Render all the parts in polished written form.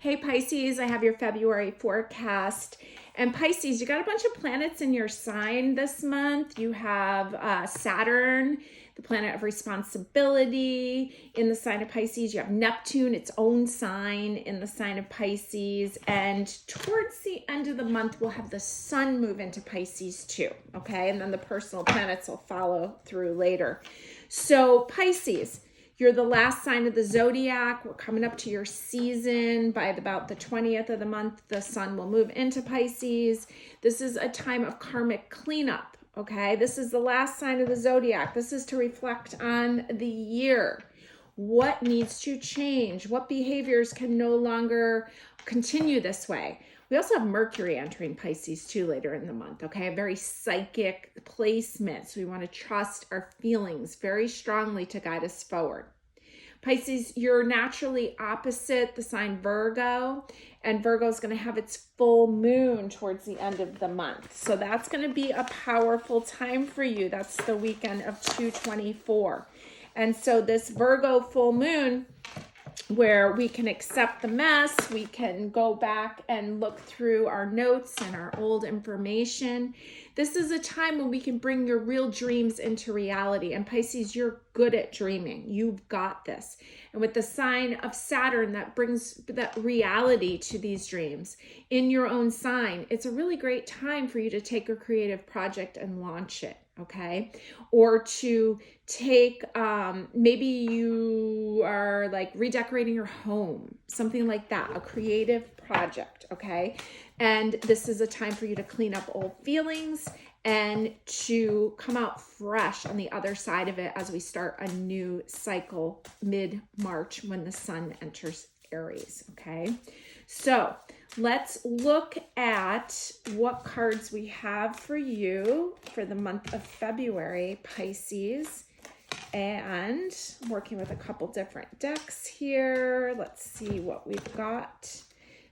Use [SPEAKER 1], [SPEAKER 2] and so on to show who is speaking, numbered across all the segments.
[SPEAKER 1] Hey Pisces, I have your February forecast. And Pisces, you got a bunch of planets in your sign this month. You have Saturn, the planet of responsibility, in the sign of Pisces. You have Neptune, its own sign, in the sign of Pisces. And towards the end of the month, we'll have the sun move into Pisces too, okay? And then the personal planets will follow through later. So Pisces, you're the last sign of the zodiac. We're coming up to your season. By about the 20th of the month, the sun will move into Pisces. This is a time of karmic cleanup, okay? This is the last sign of the zodiac. This is to reflect on the year. What needs to change? What behaviors can no longer continue this way? We also have Mercury entering Pisces too later in the month, okay? A very psychic placement. So we want to trust our feelings very strongly to guide us forward. Pisces, you're naturally opposite the sign Virgo, and Virgo is going to have its full moon towards the end of the month. So that's going to be a powerful time for you. That's the weekend of 2/24. And so this Virgo full moon, where we can accept the mess, we can go back and look through our notes and our old information. This is a time when we can bring your real dreams into reality. And Pisces, you're good at dreaming. You've got this. And with the sign of Saturn that brings that reality to these dreams in your own sign, it's a really great time for you to take a creative project and launch it. Okay. Or to take, maybe you are like redecorating your home, something like that, a creative project. Okay. And this is a time for you to clean up old feelings and to come out fresh on the other side of it as we start a new cycle mid-March when the sun enters Aries. Okay. So let's look at what cards we have for you for the month of February, Pisces. And I'm working with a couple different decks here. Let's see what we've got.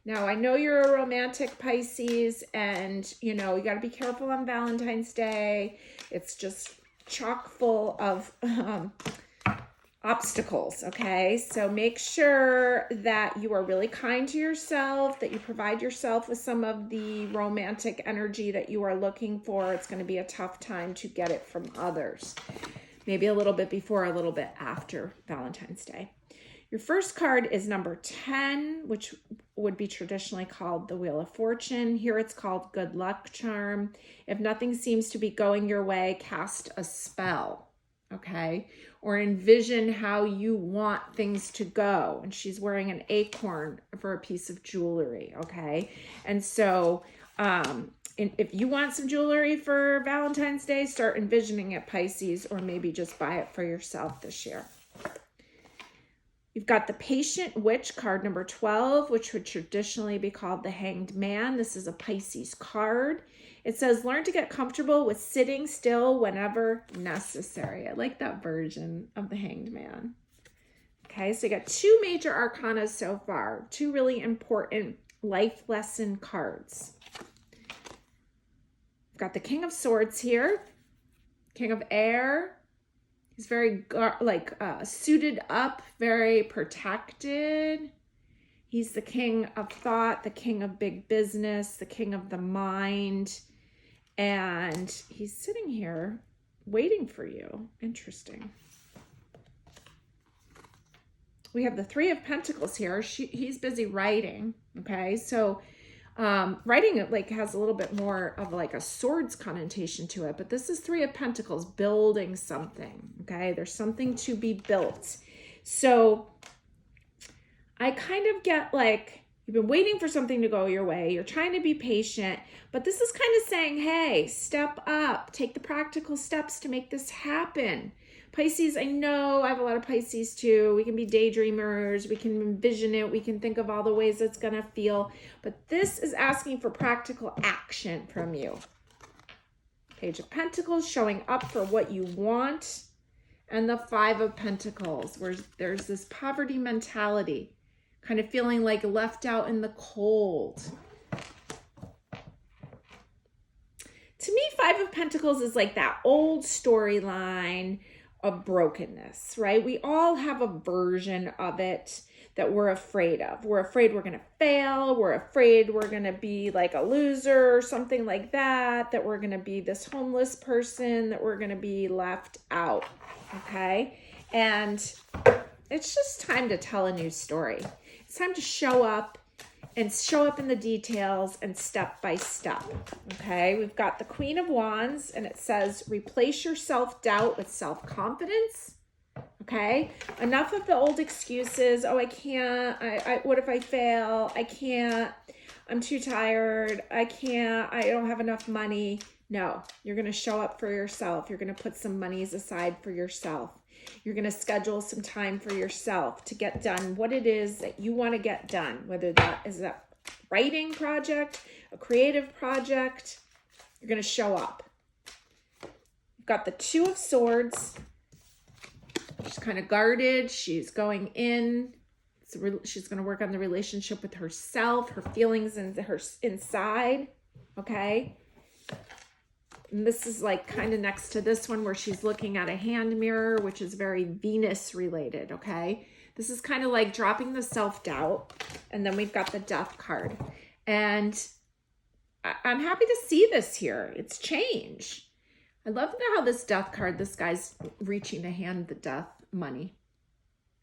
[SPEAKER 1] Now, I know you're a romantic Pisces, and you know, you got to be careful on Valentine's Day. It's just chock full of obstacles, okay? So make sure that you are really kind to yourself, that you provide yourself with some of the romantic energy that you are looking for. It's going to be a tough time to get it from others. Maybe a little bit before, a little bit after Valentine's Day. Your first card is number 10, which would be traditionally called the Wheel of Fortune. Here it's called Good Luck Charm. If nothing seems to be going your way, cast a spell, okay? Or envision how you want things to go. And she's wearing an acorn for a piece of jewelry, okay? And so if you want some jewelry for Valentine's Day, start envisioning it, Pisces, or maybe just buy it for yourself this year. You've got the Patient Witch, card number 12, which would traditionally be called the Hanged Man. This is a Pisces card. It says, learn to get comfortable with sitting still whenever necessary. I like that version of the Hanged Man. Okay, so you got two major arcana so far, two really important life lesson cards. We've got the King of Swords here, King of Air. He's very suited up, very protected. He's the king of thought, the king of big business, the king of the mind. And he's sitting here waiting for you. Interesting. We have the Three of Pentacles here. He's busy writing. Okay, so writing has a little bit more of like a swords connotation to it, but this is Three of Pentacles, building something. Okay, there's something to be built. So I kind of get like, you've been waiting for something to go your way. You're trying to be patient, but this is kind of saying, hey, step up, take the practical steps to make this happen. Pisces, I know I have a lot of Pisces too. We can be daydreamers. We can envision it. We can think of all the ways it's going to feel. But this is asking for practical action from you. Page of Pentacles, showing up for what you want. And the Five of Pentacles, where there's this poverty mentality, kind of feeling like left out in the cold. To me, Five of Pentacles is like that old storyline of brokenness, right? We all have a version of it. that we're afraid of. We're afraid we're going to fail. We're afraid we're going to be like a loser or something like that, that we're going to be this homeless person, that we're going to be left out. Okay. And it's just time to tell a new story. It's time to show up and show up in the details and step by step. Okay. We've got the Queen of Wands, and it says, replace your self-doubt with self-confidence. Okay. Enough of the old excuses. Oh, I can't. What if I fail? I can't. I'm too tired. I can't. I don't have enough money. No, you're going to show up for yourself. You're going to put some monies aside for yourself. You're going to schedule some time for yourself to get done what it is that you want to get done, whether that is a writing project, a creative project. You're going to show up. You've got the Two of Swords. She's kind of guarded. She's going in. She's going to work on the relationship with herself, her feelings, and her inside. Okay. And this is like kind of next to this one where she's looking at a hand mirror, which is very Venus related. Okay. This is kind of like dropping the self-doubt. And then we've got the Death card. And I'm happy to see this here. It's change. I love how this Death card, this guy's reaching to hand the death money.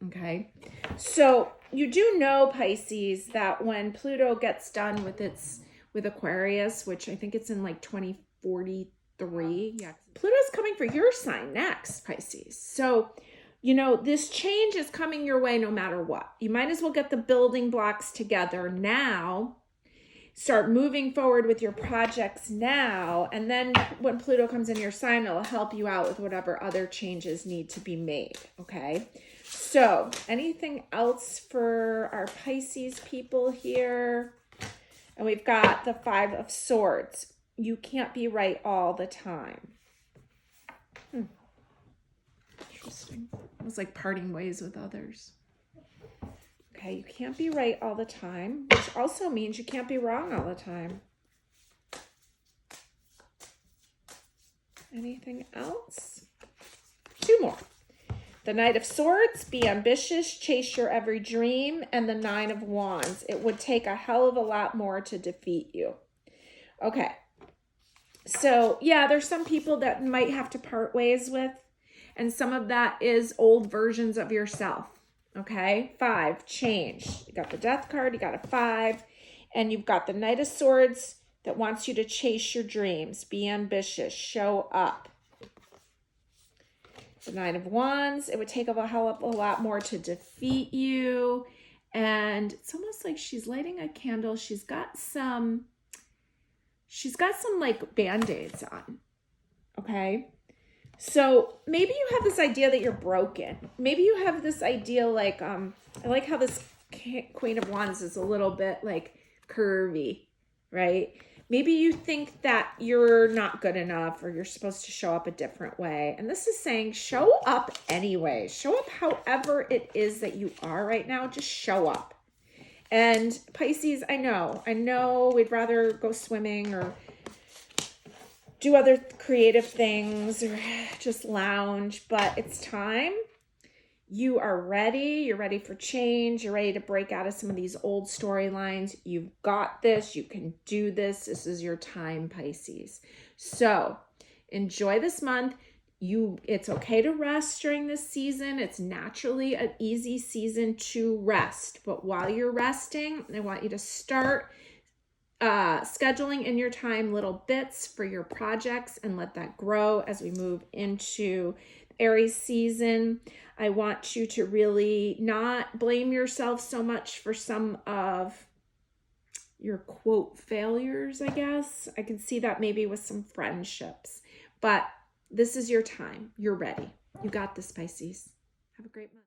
[SPEAKER 1] Okay. So you do know, Pisces, that when Pluto gets done with Aquarius, which I think it's in like 2043. Yeah. Pluto's coming for your sign next, Pisces. So, you know, this change is coming your way no matter what. You might as well get the building blocks together now. Start moving forward with your projects now. And then when Pluto comes in your sign, it'll help you out with whatever other changes need to be made. Okay. So anything else for our Pisces people here? And we've got the Five of Swords. You can't be right all the time. Interesting. It was like parting ways with others. Okay, you can't be right all the time, which also means you can't be wrong all the time. Anything else? Two more. The Knight of Swords, be ambitious, chase your every dream, and the Nine of Wands. It would take a hell of a lot more to defeat you. Okay. So, yeah, there's some people that might have to part ways with, and some of that is old versions of yourself. Okay, 5, change. You got the Death card, you got a 5, and you've got the Knight of Swords that wants you to chase your dreams, be ambitious, show up. The Nine of Wands, it would take a hell of a lot more to defeat you. And it's almost like she's lighting a candle. She's got some like Band-Aids on. Okay. So maybe you have this idea that you're broken. Maybe you have this idea like, I like how this Queen of Wands is a little bit like curvy, right? Maybe you think that you're not good enough or you're supposed to show up a different way. And this is saying show up anyway. Show up however it is that you are right now. Just show up. And Pisces, I know we'd rather go swimming or do other creative things or just lounge, but it's time. You are ready. You're ready for change. You're ready to break out of some of these old storylines. You've got this. You can do this. This is your time, Pisces. So enjoy this month. It's okay to rest during this season. It's naturally an easy season to rest. But while you're resting, I want you to start scheduling in your time little bits for your projects and let that grow as we move into Aries season. I want you to really not blame yourself so much for some of your quote failures, I guess. I can see that maybe with some friendships, but this is your time. You're ready. You got this, Pisces. Have a great month.